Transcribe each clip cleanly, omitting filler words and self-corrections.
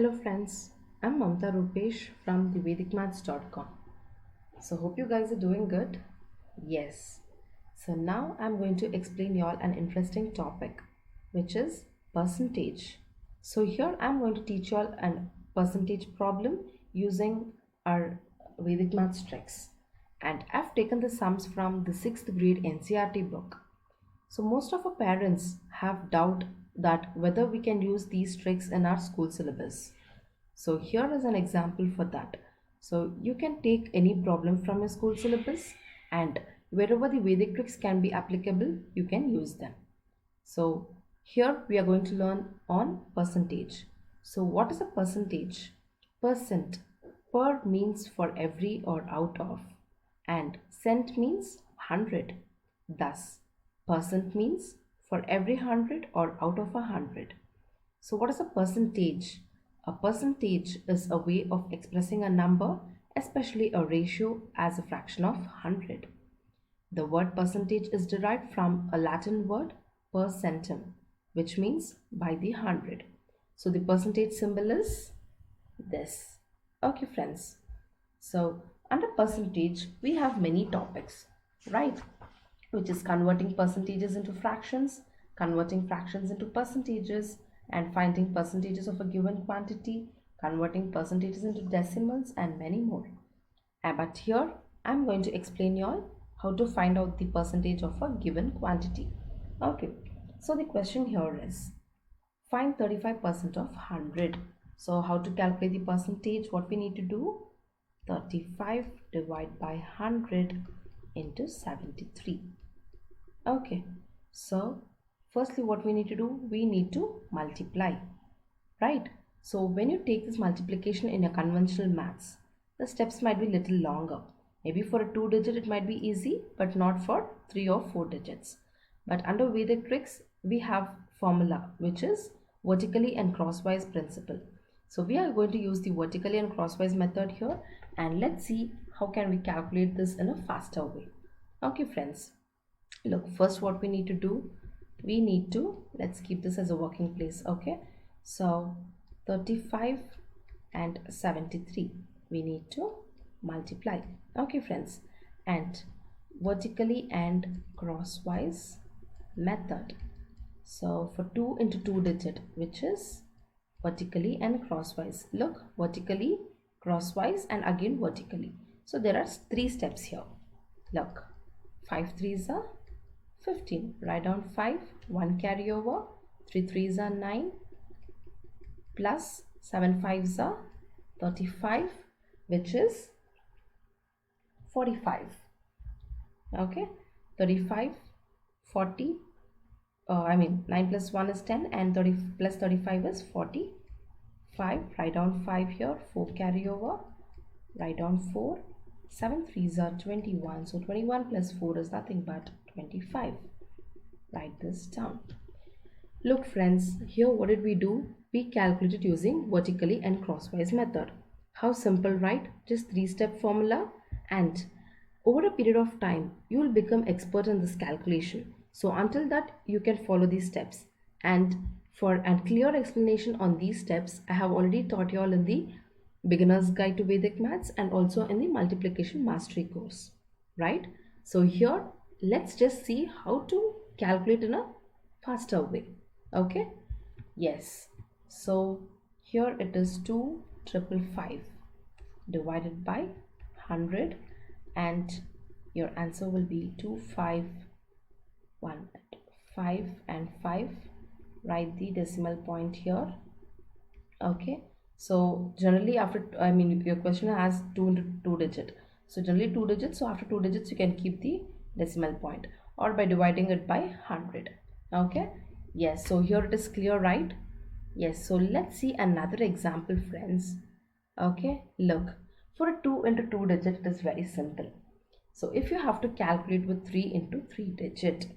Hello friends, I'm Mamta Rupesh from thevedicmaths.com. So hope you guys are doing good. Yes. So now I'm going to explain y'all an interesting topic which is percentage. So here I'm going to teach y'all a percentage problem using our Vedic maths tricks. And I've taken the sums from the 6th grade NCRT book. So most of our parents have doubt that whether we can use these tricks in our school syllabus. So here is an example for that. So you can take any problem from your school syllabus and wherever the Vedic tricks can be applicable, you can use them. So here we are going to learn on percentage. So what is a percentage? Percent. Per means for every or out of, and cent means 100. Thus, percent means for every 100 or out of 100. So what is a percentage? A percentage is a way of expressing a number, especially a ratio, as a fraction of 100. The word percentage is derived from a Latin word percentum, which means by the 100. So the percentage symbol is this. Okay, friends. So under percentage, we have many topics, right? Which is converting percentages into fractions, converting fractions into percentages, and finding percentages of a given quantity, converting percentages into decimals, and many more. But here I'm going to explain you all how to find out the percentage of a given quantity. Okay, so the question here is find 35% of 100. So how to calculate the percentage? What we need to do? 35 divided by 100 into 73. Okay, so firstly what we need to do? We need to multiply, right? So when you take this multiplication in a conventional maths, the steps might be little longer. Maybe for a 2 digit it might be easy, but not for 3 or 4 digits. But under Vedic tricks, we have formula which is vertically and crosswise principle. So we are going to use the vertically and crosswise method here, and let's see how can we calculate this in a faster way. Okay friends, look, first what we need to do, we need to, let's keep this as a working place. Okay, so 35 and 73 we need to multiply. Okay friends, and vertically and crosswise method. So for 2 into 2 digit, which is vertically and crosswise. Look, vertically, crosswise, and again vertically. So there are 3 steps here. Look, 5 threes are 15. Write down 5, 1 carry over, 3 threes are 9, plus 7 fives are 35, which is 45. Okay, 35, 40, 9 plus 1 is 10 and 30 plus 35 is 45. Write down 5 here, 4 carry over, write down 4, 7 threes are 21, so 21 plus 4 is nothing but 25. Write this down. Look friends, here what did we do? We calculated using vertically and crosswise method. How simple, right? Just 3-step formula, and over a period of time you will become expert in this calculation. So until that you can follow these steps, and for a clear explanation on these steps I have already taught you all in the beginner's guide to Vedic maths and also in the multiplication mastery course, right? So here let's just see how to calculate in a faster way. Okay, yes, so here it is 2,555 divided by 100, and your answer will be 2,515 and 5. Write the decimal point here. Okay, so generally after, your question has 2 into 2 digit, so generally 2 digits, so after 2 digits you can keep the decimal point or by dividing it by 100. Okay, yes, so here it is clear, right? Yes, so let's see another example friends. Okay, look, for a 2 into 2 digit it is very simple. So if you have to calculate with 3 into 3 digit,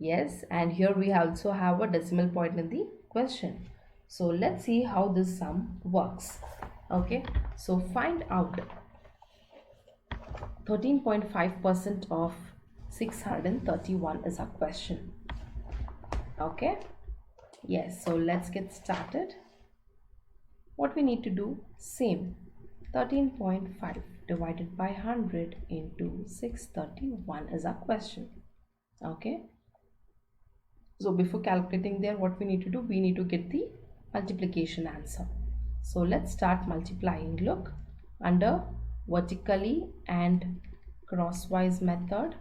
yes, and here we also have a decimal point in the question. So let's see how this sum works. Okay, so find out 13.5% of 631 is our question. Okay, yes, so let's get started. what we need to do, same, 13.5 divided by 100 into 631 is our question. Okay, so before calculating there, what we need to do, we need to get the multiplication answer. So let's start multiplying. Look, under vertically and crosswise method,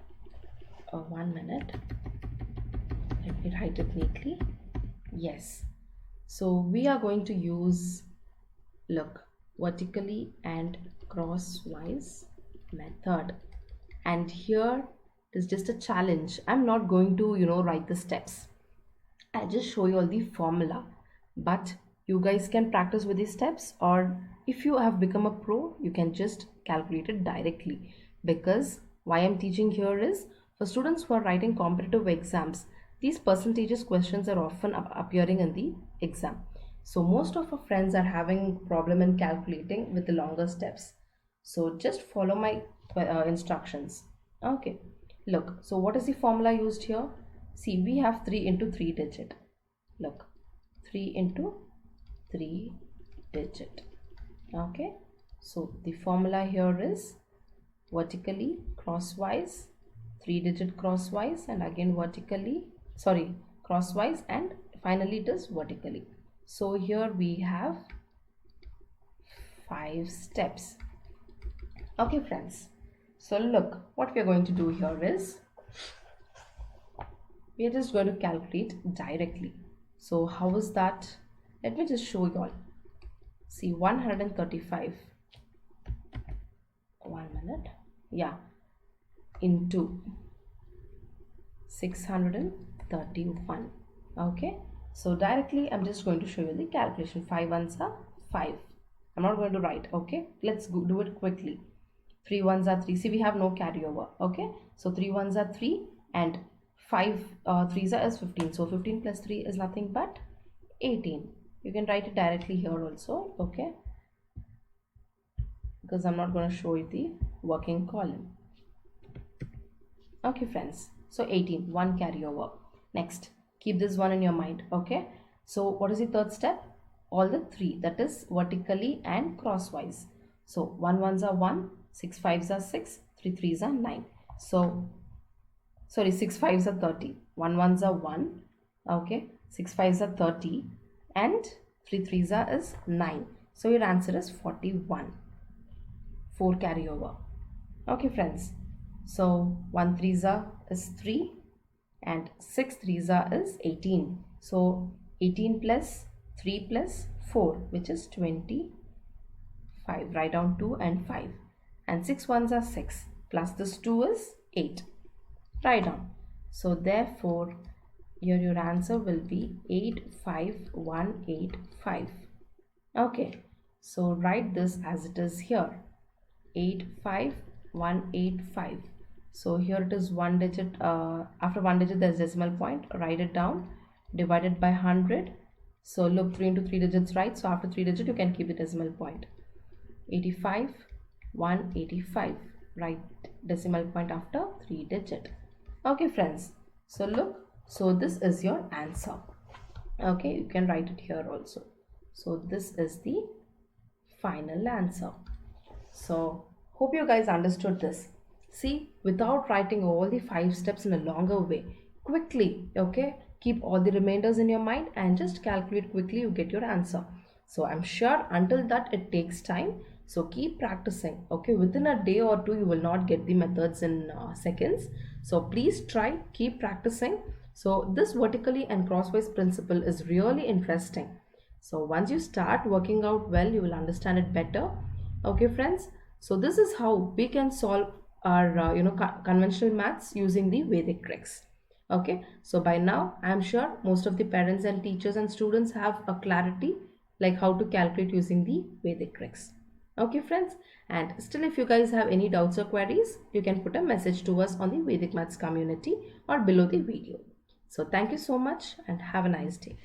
1 minute, let me write it neatly. Yes, so we are going to use, look, vertically and crosswise method, and here it is just a challenge. I'm not going to write the steps. I just show you all the formula, but you guys can practice with these steps, or if you have become a pro, you can just calculate it directly. Because why I'm teaching here is for students who are writing competitive exams, these percentages questions are often appearing in the exam. So most of our friends are having problem in calculating with the longer steps. So just follow my instructions. Okay, look, so what is the formula used here? See, we have 3 into 3 digit. Look, 3 into 3 digit. Okay, so the formula here is vertically crosswise, 3 digit crosswise, and again vertically, sorry, crosswise, and finally it is vertically. So here we have 5 steps. Okay friends, so look, what we are going to do here is we are just going to calculate directly. So how is that? Let me just show you all. See, 135, 1 minute, yeah, into 631. Okay, so directly I'm just going to show you the calculation. 5 ones are 5. I'm not going to write. Okay, let's do it quickly. 3 ones are 3. See, we have no carryover. Okay, so 3 ones are 3 and 5 threes are is 15. So 15 plus 3 is nothing but 18. You can write it directly here also. Okay, because I'm not going to show you the working column. Okay friends, so 18, 1 carryover. Next, keep this one in your mind. Okay, so what is the third step? All the 3, that is vertically and crosswise. So 1 ones are 1, 6 fives are 6, 3 threes are 9. So sorry, 6 fives are 30, 1 ones are 1, okay, 6 fives are 30, and 3 threes are is 9. So your answer is 41. 4 carryover. Okay friends, so 1 threes are is 3 and 6 threes are is 18. So 18 plus 3 plus 4, which is 25. Write down 2 and 5, and 6 ones are 6 plus this 2 is 8. Write down. So therefore your answer will be 85185. Okay, so write this as it is here, 85185. So here it is 1 digit, after 1 digit there's decimal point, write it down, divided by 100. So look, 3 into 3 digits, right? So after 3 digit you can keep the decimal point. 85185, write decimal point after 3 digit. Okay friends, so look, so this is your answer. Okay, you can write it here also. So this is the final answer. So hope you guys understood this. See, without writing all the 5 steps in a longer way, quickly, okay, keep all the remainders in your mind and just calculate quickly, you get your answer. So I'm sure until that it takes time. So keep practicing. Okay, within a day or two you will not get the methods in seconds. So please try, keep practicing. So this vertically and crosswise principle is really interesting. So once you start working out well, you will understand it better. Okay friends, so this is how we can solve our conventional maths using the Vedic tricks. Okay, so by now I am sure most of the parents and teachers and students have a clarity like how to calculate using the Vedic tricks. Okay friends, and still if you guys have any doubts or queries, you can put a message to us on the Vedic Maths community or below the video. So thank you so much and have a nice day.